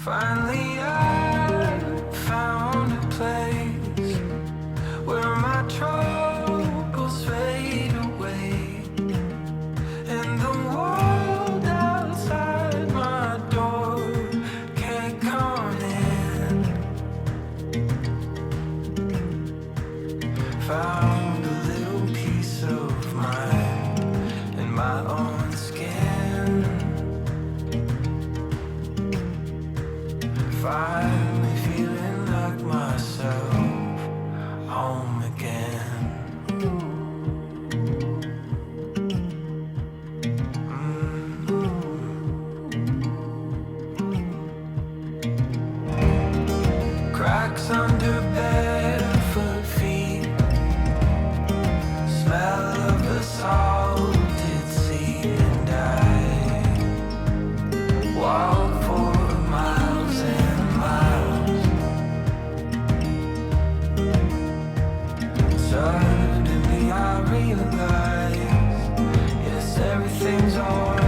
Finally I found a place where my troubles fade away, and the world outside my door can't come in. Found a little piece of mind in my own skin. Finally feeling like myself, home again. Cracks under barefoot feet, smell of the salted sea, and I walk for miles and miles. Suddenly I realize, yes, everything's alright.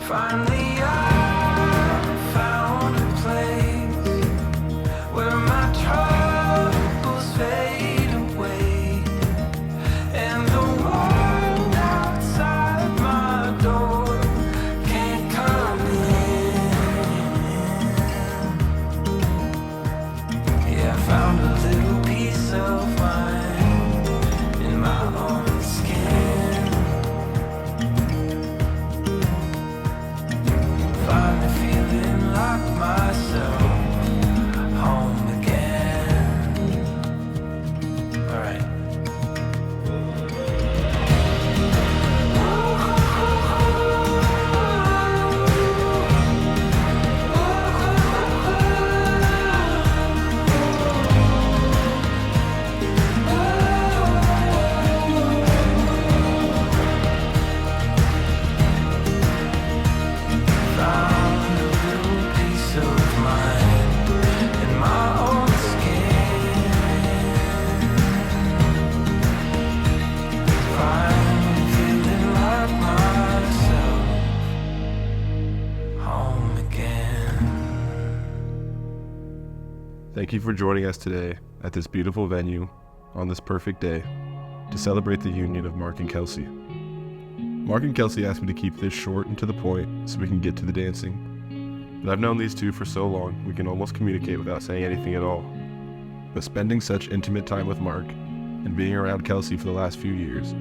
Finally I found a place where my troubles fade away, and the world outside my door can't come in. Yeah, I found a little piece of mind in my own skin. Finally feeling like myself, home again. All right. Found a little piece of mind in my own skin. Finally feeling like myself, home again. Thank you for joining us today at this beautiful venue on this perfect day to celebrate the union of Marc and Kelsey. Marc and Kelsey asked me to keep this short and to the point so we can get to the dancing. But I've known these two for so long we can almost communicate without saying anything at all. But spending such intimate time with Marc and being around Kelsey for the last few years,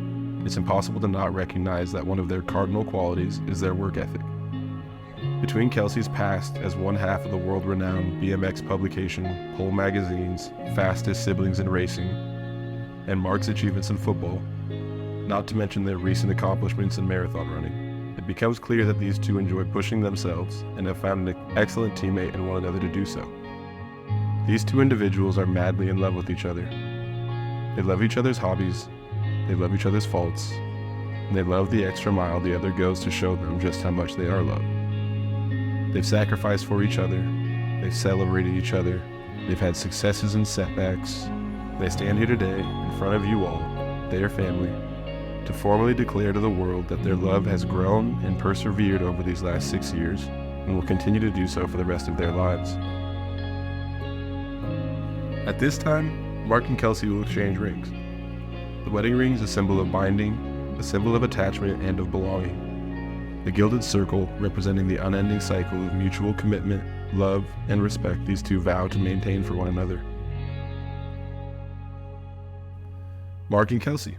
it's impossible to not recognize that one of their cardinal qualities is their work ethic. Between Kelsey's past as one half of the world-renowned BMX publication Pole Magazine's fastest siblings in racing, and Marc's achievements in football, not to mention their recent accomplishments in marathon running, it becomes clear that these two enjoy pushing themselves and have found an excellent teammate in one another to do so. These two individuals are madly in love with each other. They love each other's hobbies, they love each other's faults, and they love the extra mile the other goes to show them just how much they are loved. They've sacrificed for each other, they've celebrated each other, they've had successes and setbacks. They stand here today in front of you all, their family, to formally declare to the world that their love has grown and persevered over these last 6 years and will continue to do so for the rest of their lives. At this time, Marc and Kelsey will exchange rings. The wedding ring is a symbol of binding, a symbol of attachment and of belonging. The gilded circle representing the unending cycle of mutual commitment, love, and respect these two vow to maintain for one another. Marc and Kelsey,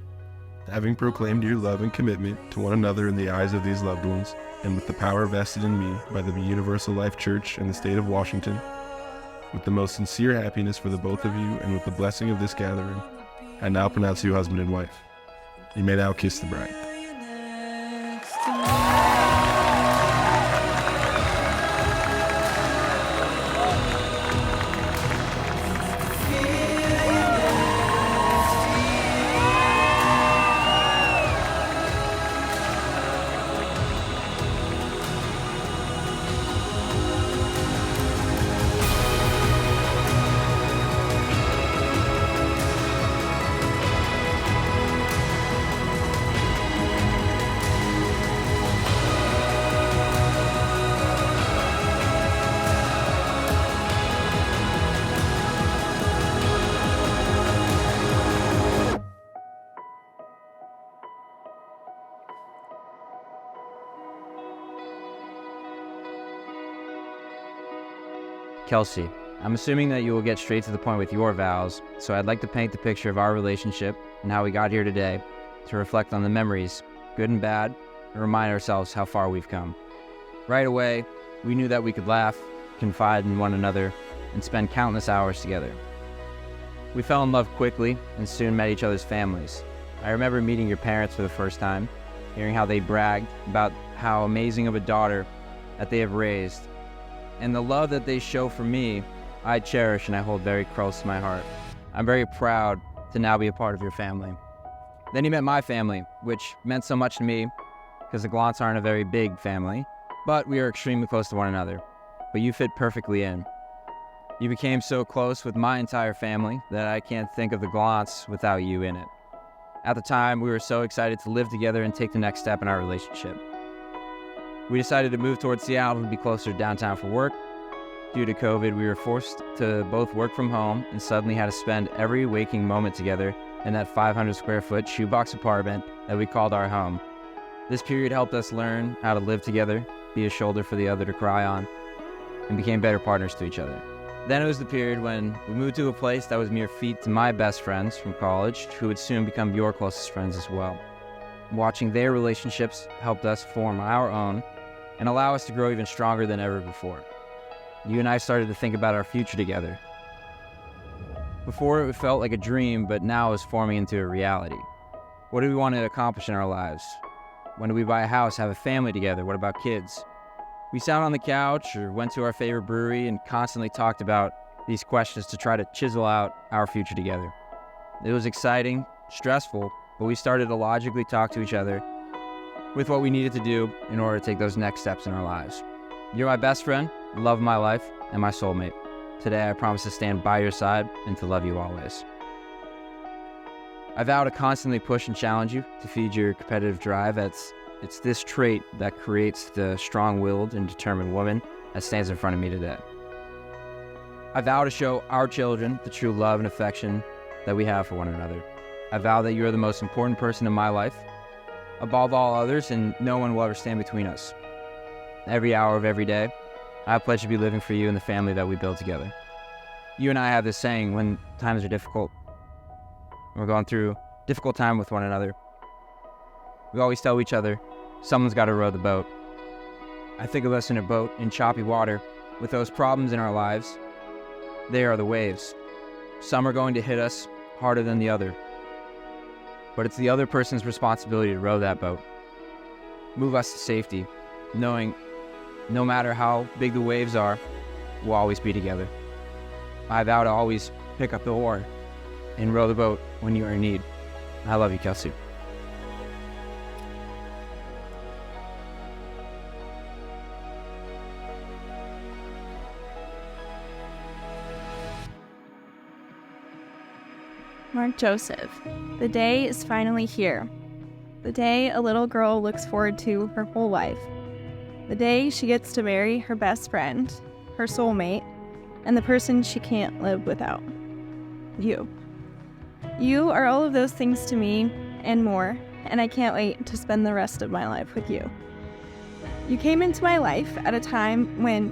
having proclaimed your love and commitment to one another in the eyes of these loved ones, and with the power vested in me by the Universal Life Church and the state of Washington, with the most sincere happiness for the both of you and with the blessing of this gathering, I now pronounce you husband and wife. You may now kiss the bride. Kelsey, I'm assuming that you will get straight to the point with your vows, so I'd like to paint the picture of our relationship and how we got here today to reflect on the memories, good and bad, and remind ourselves how far we've come. Right away, we knew that we could laugh, confide in one another, and spend countless hours together. We fell in love quickly and soon met each other's families. I remember meeting your parents for the first time, hearing how they bragged about how amazing of a daughter that they have raised, and the love that they show for me, I cherish and I hold very close to my heart. I'm very proud to now be a part of your family. Then you met my family, which meant so much to me because the Glants aren't a very big family, but we are extremely close to one another. But you fit perfectly in. You became so close with my entire family that I can't think of the Glants without you in it. At the time, we were so excited to live together and take the next step in our relationship. We decided to move towards Seattle to be closer to downtown for work. Due to COVID, we were forced to both work from home and suddenly had to spend every waking moment together in that 500 square foot shoebox apartment that we called our home. This period helped us learn how to live together, be a shoulder for the other to cry on, and became better partners to each other. Then it was the period when we moved to a place that was mere feet to my best friends from college, who would soon become your closest friends as well. Watching their relationships helped us form our own and allow us to grow even stronger than ever before. You and I started to think about our future together. Before it felt like a dream, but now it's forming into a reality. What do we want to accomplish in our lives? When do we buy a house, have a family together? What about kids? We sat on the couch or went to our favorite brewery and constantly talked about these questions to try to chisel out our future together. It was exciting, stressful, but we started to logically talk to each other with what we needed to do in order to take those next steps in our lives. You're my best friend, love of my life, and my soulmate. Today I promise to stand by your side and to love you always. I vow to constantly push and challenge you to feed your competitive drive. It's this trait that creates the strong-willed and determined woman that stands in front of me today. I vow to show our children the true love and affection that we have for one another. I vow that you are the most important person in my life, above all others, and no one will ever stand between us. Every hour of every day, I pledge to be living for you and the family that we build together. You and I have this saying when times are difficult, we're going through a difficult time with one another. We always tell each other, someone's got to row the boat. I think of us in a boat in choppy water with those problems in our lives. They are the waves. Some are going to hit us harder than the other. But it's the other person's responsibility to row that boat. Move us to safety, knowing no matter how big the waves are, we'll always be together. I vow to always pick up the oar and row the boat when you are in need. I love you, Kelsey. Mark Joseph. The day is finally here. The day a little girl looks forward to her whole life. The day she gets to marry her best friend, her soulmate, and the person she can't live without. You. You are all of those things to me and more, and I can't wait to spend the rest of my life with you. You came into my life at a time when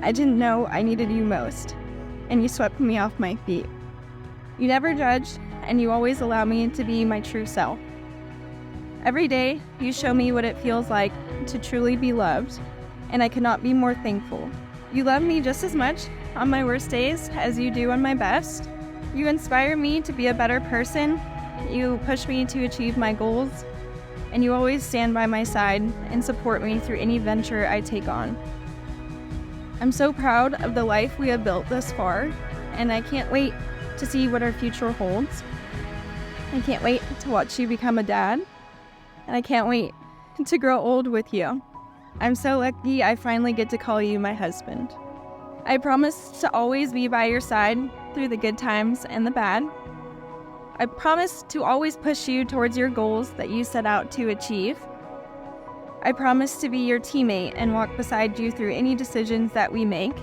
I didn't know I needed you most, and you swept me off my feet. You never judged, and you always allow me to be my true self. Every day, you show me what it feels like to truly be loved, and I cannot be more thankful. You love me just as much on my worst days as you do on my best. You inspire me to be a better person. You push me to achieve my goals, and you always stand by my side and support me through any venture I take on. I'm so proud of the life we have built thus far, and I can't wait to see what our future holds. I can't wait to watch you become a dad, and I can't wait to grow old with you. I'm so lucky I finally get to call you my husband. I promise to always be by your side through the good times and the bad. I promise to always push you towards your goals that you set out to achieve. I promise to be your teammate and walk beside you through any decisions that we make.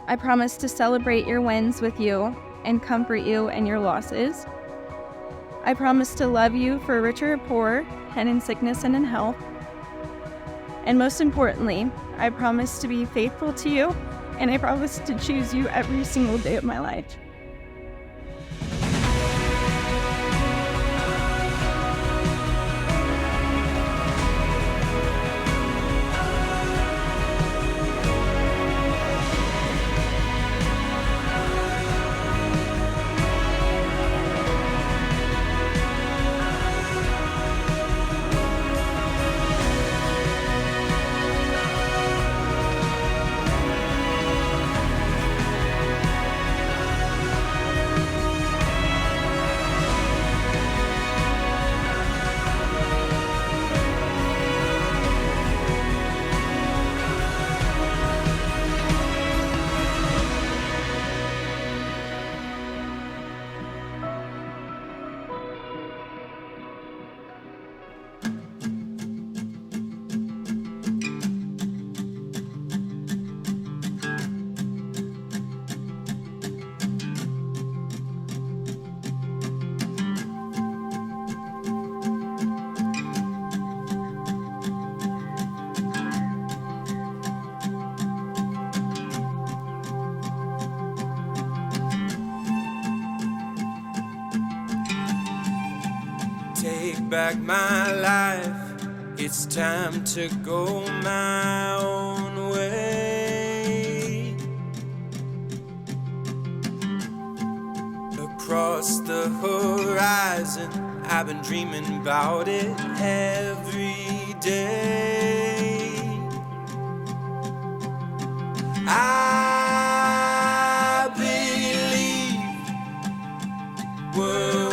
I promise to celebrate your wins with you and comfort you in your losses. I promise to love you for richer or poor, and in sickness and in health. And most importantly, I promise to be faithful to you, and I promise to choose you every single day of my life. Take back my life, it's time to go my own way. Across the horizon, I've been dreaming about it every day. I believe we're